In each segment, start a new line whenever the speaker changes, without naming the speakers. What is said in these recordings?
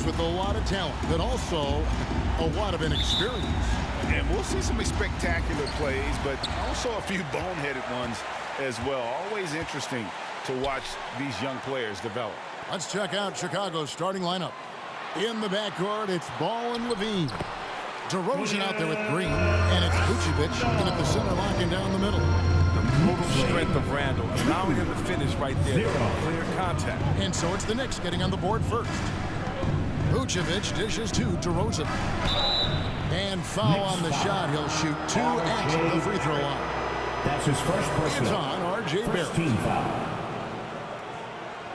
with a lot of talent, but also a lot of inexperience.
And we'll see some spectacular plays, but also a few boneheaded ones as well. Always interesting to watch these young players develop.
Let's check out Chicago's starting lineup. In the backcourt, it's Ball and Levine. DeRozan out there with Green, and it's Vucevic in at the center, locking down the middle.
The total strength of Randall, allowing him to finish right there. Clear contact.
And so it's the Knicks getting on the board first. Vucevic dishes to DeRozan. And foul on the shot. He'll shoot 2 at the free throw line.
That's his first personal.
It's on R.J. Barrett.
Team foul.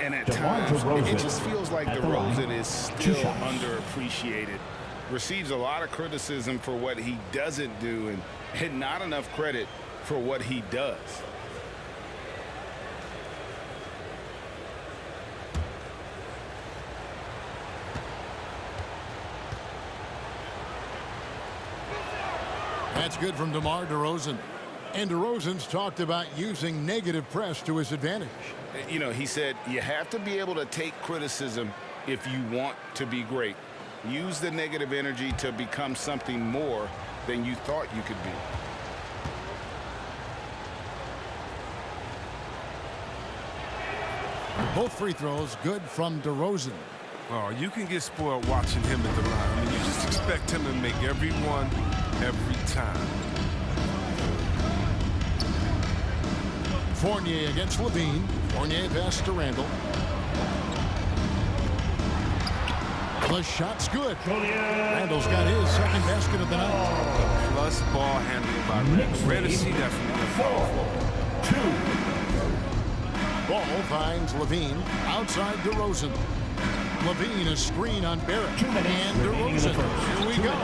And at times, it just feels like DeRozan is still underappreciated. Receives a lot of criticism for what he doesn't do and not enough credit for what he does.
That's good from DeMar DeRozan. And DeRozan's talked about using negative press to his advantage.
You know, he said you have to be able to take criticism if you want to be great. Use the negative energy to become something more than you thought you could be.
Both free throws good from DeRozan.
Oh, you can get spoiled watching him at the line. I mean, you just expect him to make every one, every time.
Fournier against Levine. Fournier pass to Randall. The shot's good. Randall's got his second basket of the night.
Plus ball handling by Randall. Rare to see that from him.
2.
Ball finds Levine outside DeRozan. Levine a screen on Barrett. And DeRozan. Here we go.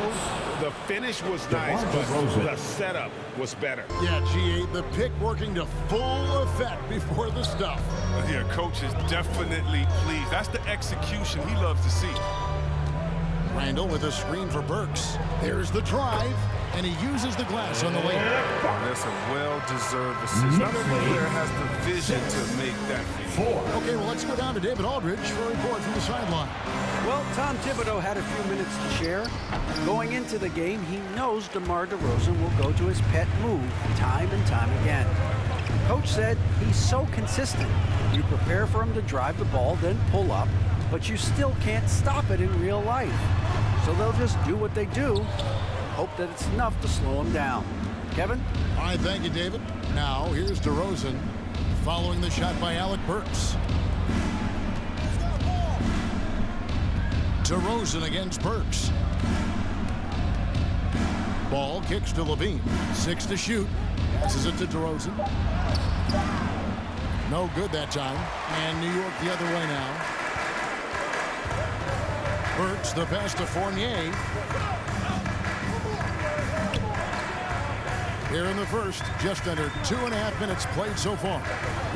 The finish was nice, but the setup was better.
Yeah, G8, the pick working to full effect before the stuff.
Yeah, coach is definitely pleased. That's the execution he loves to see.
Randall with a screen for Burks. There's the drive, and he uses the glass on the way.
Oh, that's a well-deserved assist. Not every player has the vision to make that feat.
Okay, well, let's go down to David Aldridge for a report from the sideline.
Well, Tom Thibodeau had a few minutes to share. Going into the game, he knows DeMar DeRozan will go to his pet move time and time again. Coach said he's so consistent. You prepare for him to drive the ball, then pull up, but you still can't stop it in real life. So they'll just do what they do, hope that it's enough to slow him down. Kevin?
All right, thank you, David. Now, here's DeRozan following the shot by Alec Burks. DeRozan against Burks. Ball kicks to Levine. 6 to shoot. Passes it to DeRozan. No good that time. And New York the other way now. Burks the pass to Fournier. Here in the first, just under 2.5 minutes played so far.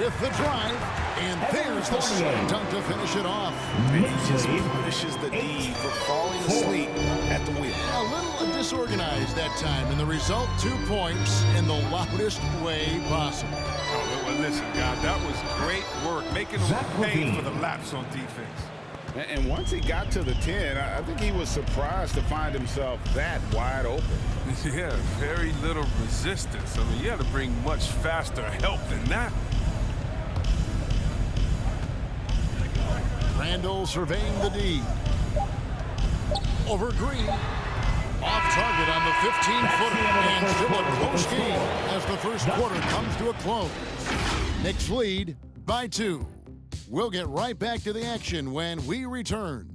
With the drive, and there's the slam dunk to finish it off.
And he just punishes the D for falling asleep at the wheel.
A little disorganized that time, and the result 2 points in the loudest way possible.
Oh, well, listen, guys, that was great work, making him pay for the laps on defense.
And once he got to the 10, I think he was surprised to find himself that wide open.
Yeah, very little resistance. I mean, you had to bring much faster help than that.
Randall surveying the D. Over Green. Off target on the 15-footer. And still a close game as the first quarter comes to a close. Knicks lead by 2. We'll get right back to the action when we return.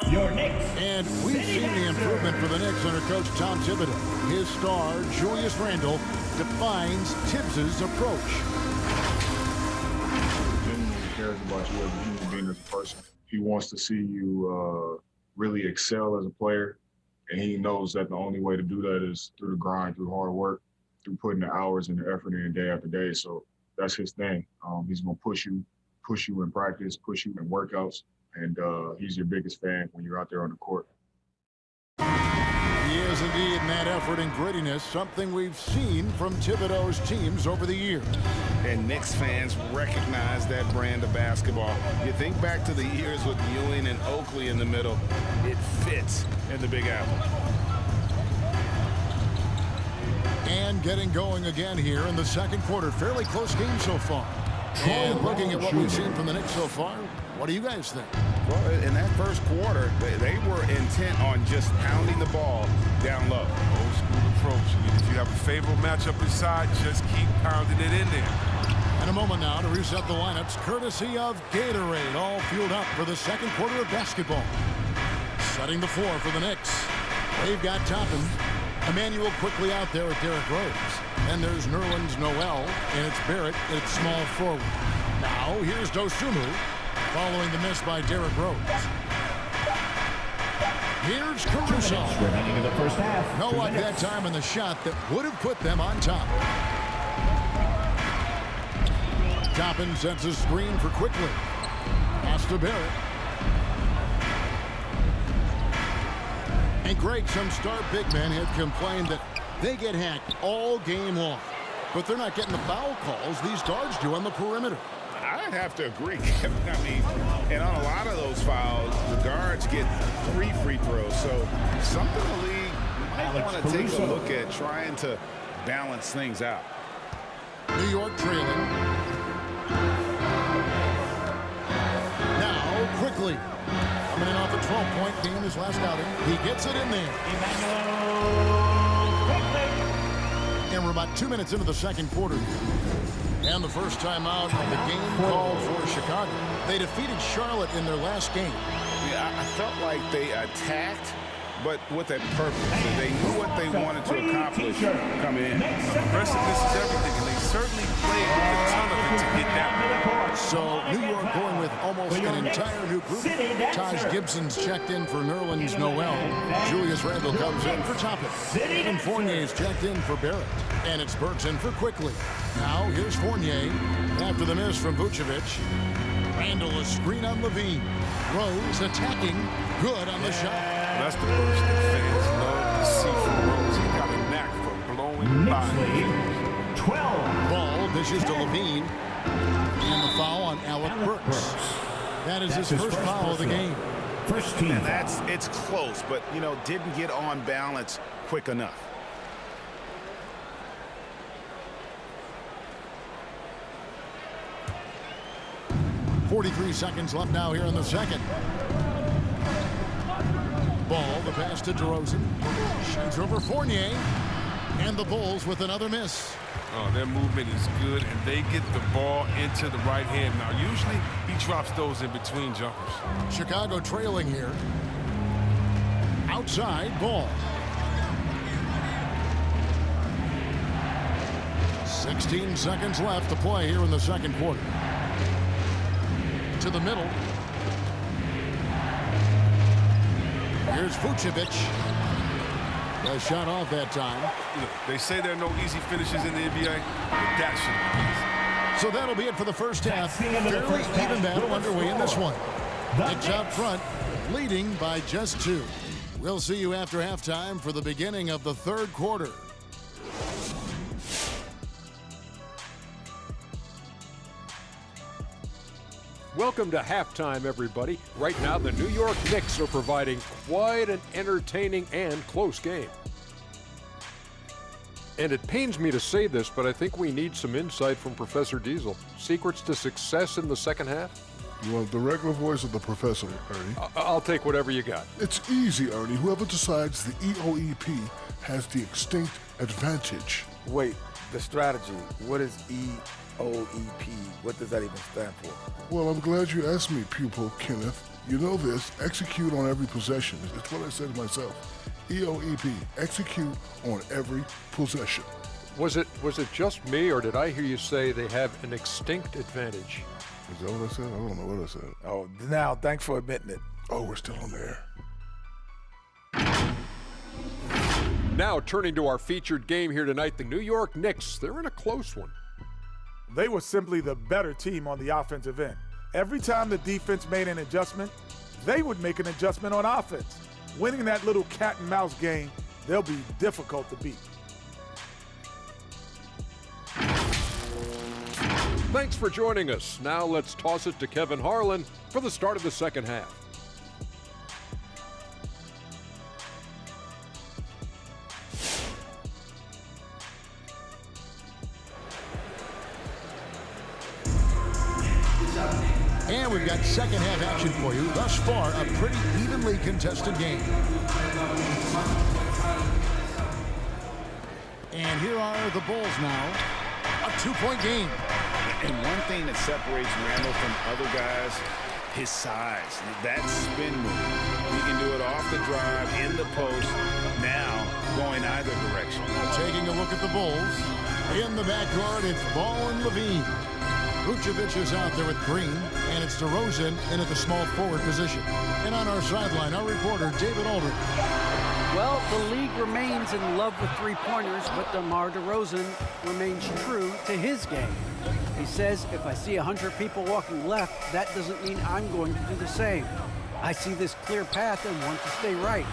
Your Knicks.
And we've seen the improvement for the Knicks under Coach Tom Thibodeau. His star, Julius Randle, defines Tibbs' approach.
Genuinely cares about you as a human being, as a person. He wants to see you really excel as a player, and he knows that the only way to do that is through the grind, through hard work, through putting the hours and the effort in day after day. So that's his thing. He's going to push you in practice, push you in workouts, and he's your biggest fan when you're out there on the court.
He is indeed in that effort and grittiness, something we've seen from Thibodeau's teams over the years.
And Knicks fans recognize that brand of basketball. You think back to the years with Ewing and Oakley in the middle, it fits in the Big Apple.
And getting going again here in the second quarter. Fairly close game so far. And looking at what we've seen from the Knicks so far, what do you guys think?
Well, in that first quarter, they were intent on just pounding the ball down low.
Old school approach. I mean, if you have a favorable matchup inside, just keep pounding it in there.
In a moment now to reset the lineups, courtesy of Gatorade, all fueled up for the second quarter of basketball. Setting the floor for the Knicks. They've got Toppin. Emmanuel quickly out there at Derrick Rose. Then there's Nerlens Noel, and it's Barrett at small forward. Now here's Dosunmu, following the miss by Derrick Rose. Here's Caruso.
Remaining in the first half.
No luck that time in the shot that would have put them on top. Toppin sets a screen for Quickly. Pass to Barrett. And Greg, some star big men have complained that they get hacked all game long. But they're not getting the foul calls these guards do on the perimeter.
I'd have to agree, Kevin. I mean, and on a lot of those fouls, the guards get 3 free throws. So something the league might want to take a look at trying to balance things out.
New York trailing. Now, Quickly. Coming in off a 12-point game his last outing. He gets it in there. And we're about 2 minutes into the second quarter. And the first time out of the game called for Chicago. They defeated Charlotte in their last game.
Yeah, I felt like they attacked, but with a purpose. They knew what they wanted to accomplish coming in.
Aggressiveness is everything, and they certainly played with a ton of it to get that one.
So New York going with almost an entire new group. Taj Gibson's checked in for Nerlens Noel. Julius Randle comes in for Toppin. And Fournier's checked in for Barrett. And it's Burks in for Quickly. Now here's Fournier after the miss from Vucevic. Randle a screen on Levine. Rose attacking. Good on the shot.
That's the burst that fans love to see from Rose. He got a knack for blowing by.
12.
Ball dishes to Levine. And the foul on Alec Burks. That is his first foul of the game.
First team.
And it's close, but, you know, didn't get on balance quick enough.
.43 left now here in the second. Ball, the pass to DeRozan. Shoots over Fournier. And the Bulls with another miss.
Oh, their movement is good, and they get the ball into the right hand. Now, usually he drops those in between jumpers.
Chicago trailing here. Outside, Ball. 16 seconds left to play here in the second quarter. To the middle. Here's Vucevic. A shot off that time.
Look, they say there are no easy finishes in the NBA, but that should be easy.
So that'll be it for the first half. Fairly even battle underway in this one. Knicks out front, leading by just 2. We'll see you after halftime for the beginning of the third quarter.
Welcome to halftime, everybody. Right now, the New York Knicks are providing quite an entertaining and close game. And it pains me to say this, but I think we need some insight from Professor Diesel. Secrets to success in the second half?
You want the regular voice of the professor, Ernie?
I'll take whatever you got.
It's easy, Ernie. Whoever decides the EOEP has the extinct advantage.
Wait, the strategy. What is EOEP? What does that even stand for?
Well, I'm glad you asked me, pupil Kenneth. You know this, execute on every possession. It's what I said myself. EOEP, execute on every possession.
Was it just me, or did I hear you say they have an extinct advantage?
Is that what I said? I don't know what I said.
Oh, now, thanks for admitting it.
Oh, we're still on there.
Now, turning to our featured game here tonight, the New York Knicks. They're in a close one.
They were simply the better team on the offensive end. Every time the defense made an adjustment, they would make an adjustment on offense. Winning that little cat and mouse game they'll be difficult to beat.
Thanks for joining us. Now let's toss it to Kevin Harlan for the start of the second half.
And we've got second half action for you. Thus far, a pretty evenly contested game. And here are the Bulls now. A 2-point game.
And one thing that separates Randall from other guys, his size. That spin move. He can do it off the drive, in the post, now going either direction.
Taking a look at the Bulls. In the backcourt, it's Ball and Levine. Vucevic is out there with Green, and it's DeRozan in at the small forward position. And on our sideline, our reporter, David Aldridge.
Well, the league remains in love with three-pointers, but DeMar DeRozan remains true to his game. He says, if I see 100 people walking left, that doesn't mean I'm going to do the same. I see this clear path and want to stay right.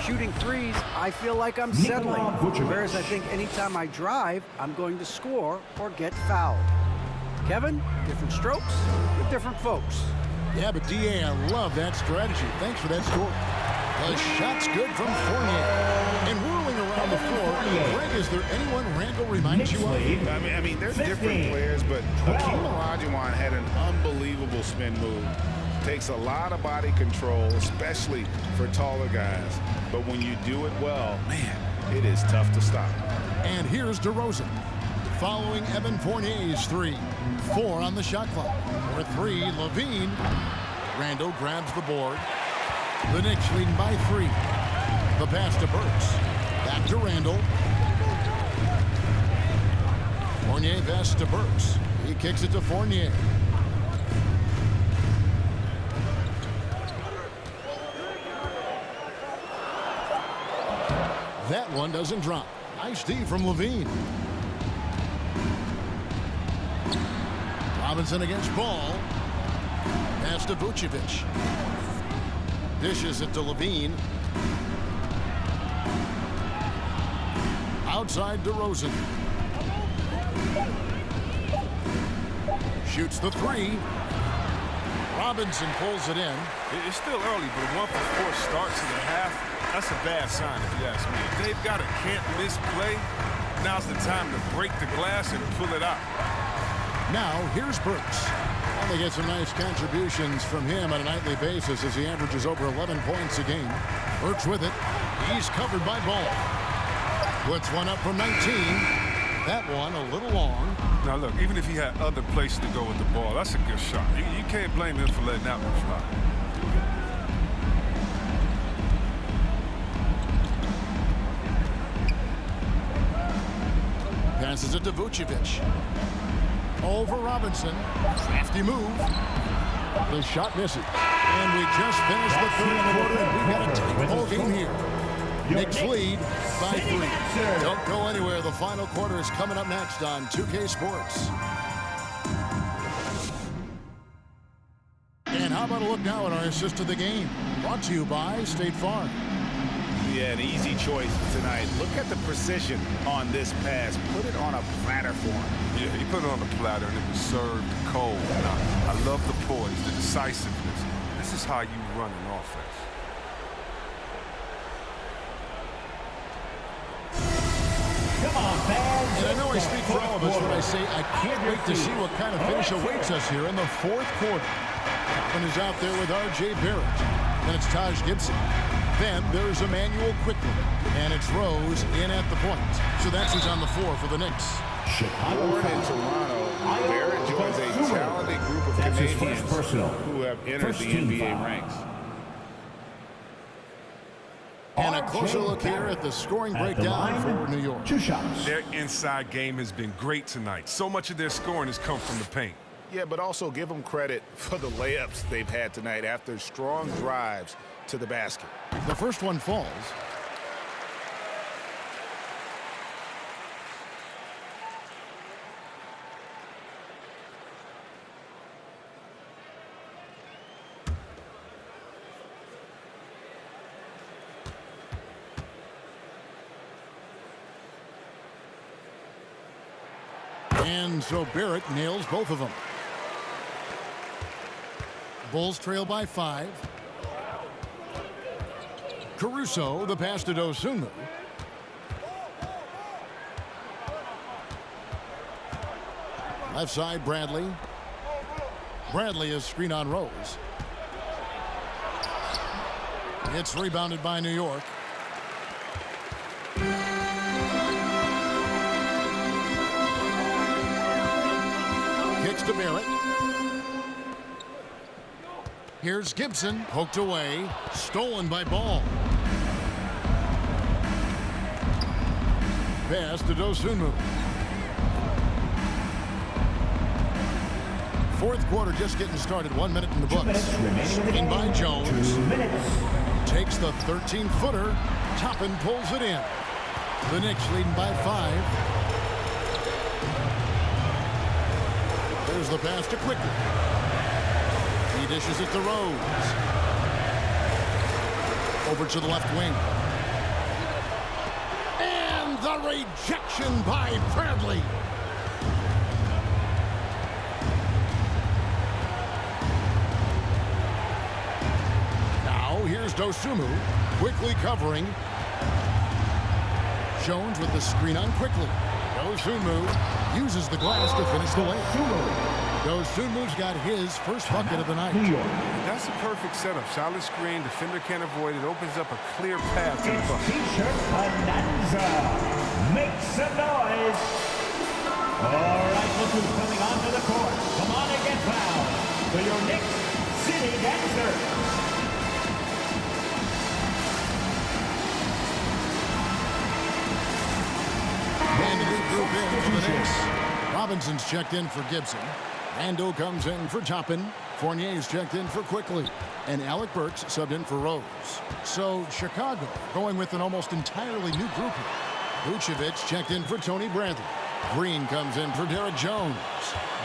Shooting threes, I feel like I'm settling, whereas I think anytime I drive, I'm going to score or get fouled. Kevin, different strokes with different folks.
Yeah, but D.A., I love that strategy. Thanks for that score. The shot's good from Fournier. And whirling around the floor, Greg, is there anyone Randall reminds you of?
I mean, they're different players, but Hakeem Olajuwon had an unbelievable spin move. Takes a lot of body control, especially for taller guys. But when you do it well, man, it is tough to stop.
And here's DeRozan. Following Evan Fournier's 3. 4 on the shot clock. For 3, Levine. Randall grabs the board. The Knicks leading by 3. The pass to Burks. Back to Randall. Fournier pass to Burks. He kicks it to Fournier. That one doesn't drop. Nice D from Levine. Robinson against Ball. Pass to Vucevic. Dishes it to Levine. Outside DeRozan. Shoots the 3. Robinson pulls it in.
It's still early, but a 1-for-4 start to the half, that's a bad sign if you ask me. If they've got a can't-miss play, now's the time to break the glass and pull it out.
Now, here's Burks. And they get some nice contributions from him on a nightly basis as he averages over 11 points a game. Burks with it. He's covered by Ball. Puts one up from 19. That one a little long.
Now, look, even if he had other places to go with the ball, that's a good shot. You can't blame him for letting that one fly.
Passes it to Vucevic. Over Robinson. Crafty move. The shot misses. And we just finished the third quarter, and we've got a tight ball game here. Knicks lead by 3. Don't go anywhere. The final quarter is coming up next on 2K Sports. And how about a look now at our assist to the game? Brought to you by State Farm.
Yeah, an easy choice tonight. Look at the precision on this pass. Put it on a platter for him.
Yeah, he put it on the platter, and it was served cold. And I love the poise, the decisiveness. This is how you run an offense.
And I know I speak for all of us when I say I can't wait to see what kind of finish awaits us here in the fourth quarter. Toppin is out there with R.J. Barrett. Then it's Taj Gibson. Then there's Emmanuel Quickly. And it's Rose in at the point. So that's who's on the floor for the Knicks.
Born in Toronto, Barrett joins a talented group of Canadians who have entered the NBA ranks.
And a closer look here at the scoring breakdown for New York.
2 shots.
Their inside game has been great tonight. So much of their scoring has come from the paint.
Yeah, but also give them credit for the layups they've had tonight after strong drives to the basket.
The first one falls. And so Barrett nails both of them. Bulls trail by 5. Caruso, the pass to Dosunmu. Left side, Bradley. Bradley is screen on Rose. It's rebounded by New York. Kicks to Barrett. Here's Gibson, poked away, stolen by Ball. Pass to Dosunmu. Fourth quarter just getting started. 1 minute in the books. Screen by Jones. Takes the 13-footer. Toppin pulls it in. The Knicks leading by 5. There's the pass to Quickly. He dishes it to Rose. Over to the left wing. And the rejection by Bradley. Now here's Dosunmu, quickly covering. Jones with the screen on Quickly. Dosunmu uses the glass to finish the layup. Dosunmu's got his first bucket of the night.
That's a perfect setup. Solid screen, defender can't avoid it. Opens up a clear path to the bucket.
T-shirt bonanza. Make some noise. All right, look who's coming onto the court. Come on and get fouled for your Knicks City Dancer.
And a new group in for the Knicks. Robinson's checked in for Gibson. Randall comes in for Toppin. Fournier's checked in for Quickly. And Alec Burks subbed in for Rose. So Chicago going with an almost entirely new group here. Vucevic checked in for Tony Bradley. Green comes in for Derek Jones.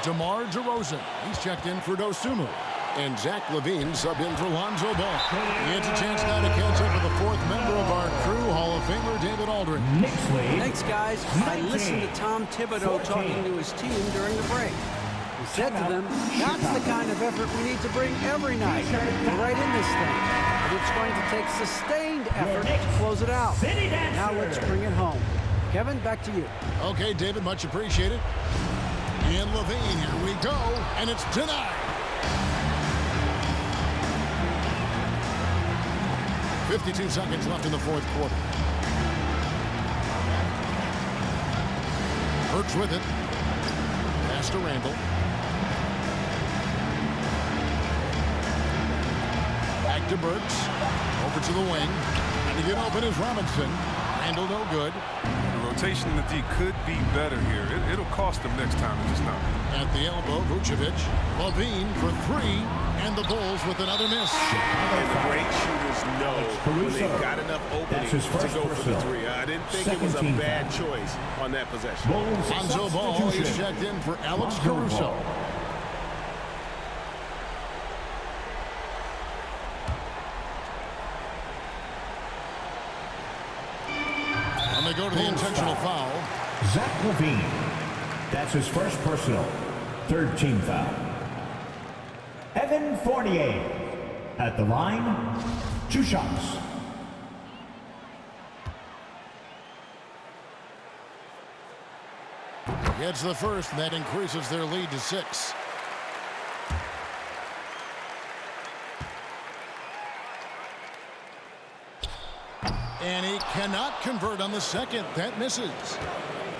DeMar DeRozan, he's checked in for Dosunmu. And Zach LaVine subbed in for Lonzo Ball. He gets a chance now to catch up with the fourth member of our crew, Hall of Famer David Aldridge.
Thanks, guys. I listened to Tom Thibodeau talking to his team during the break. He said to them, that's the kind of effort we need to bring every night. We're right in this thing. But it's going to take sustained effort to close it out. Now let's bring it home. Kevin, back to you.
Okay, David, much appreciated. And LaVine, here we go. And it's denied. 52 seconds left in the fourth quarter. Hurts with it. Pass to Randall. Back to Burks. Over to the wing. And to get open is Robinson. Randall no good.
The rotation in the D could be better here. It'll cost them next time if it's not.
At the elbow, Vucevic. LaVine for 3. And the Bulls with another miss.
And the great shooters know when they've got enough opening to go for the 3. I didn't think it was a bad choice on that possession.
Lonzo Ball is checked in for Alex Caruso. And they go to the intentional foul.
Zach LaVine. That's his first personal. Third team foul. Evan Fournier at the line, 2 shots.
Gets the first, and that increases their lead to 6. And he cannot convert on the second. That misses.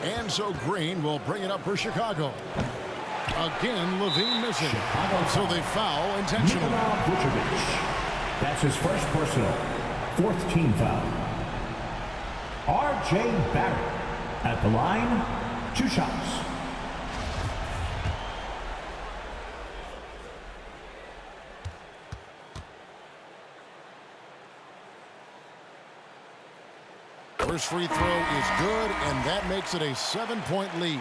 And so Green will bring it up for Chicago. Again, LaVine missing. So they foul intentionally.
That's his first personal. 4th team foul. R.J. Barrett at the line, 2 shots.
First free throw is good, and that makes it a 7-point lead.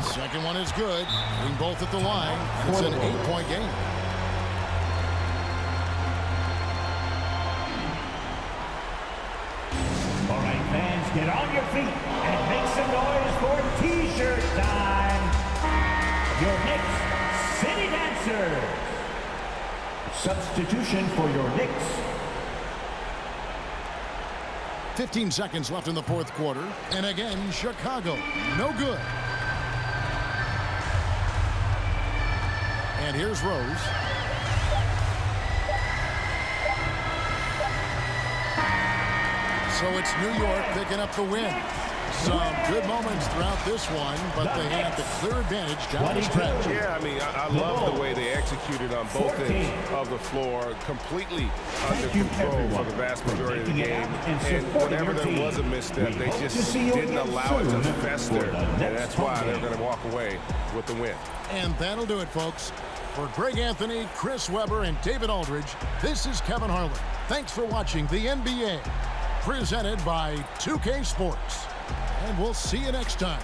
Second one is good. Being both at the line. It's an 8-point game.
All right, fans, get on your feet and make some noise for T-shirt time. Your Knicks City Dancers. Substitution for your Knicks.
15 seconds left in the fourth quarter. And again, Chicago. No good. And here's Rose. So it's New York picking up the win. Some good moments throughout this one, but they had the clear advantage down the stretch.
Yeah, I mean, I love the way they executed on both ends of the floor, completely under control for the vast majority of the game. And whenever there was a misstep, they just didn't allow it to fester, and that's why they're going to walk away with the win.
And that'll do it, folks. For Greg Anthony, Chris Webber, and David Aldridge, this is Kevin Harlan. Thanks for watching the NBA, presented by 2K Sports. And we'll see you next time.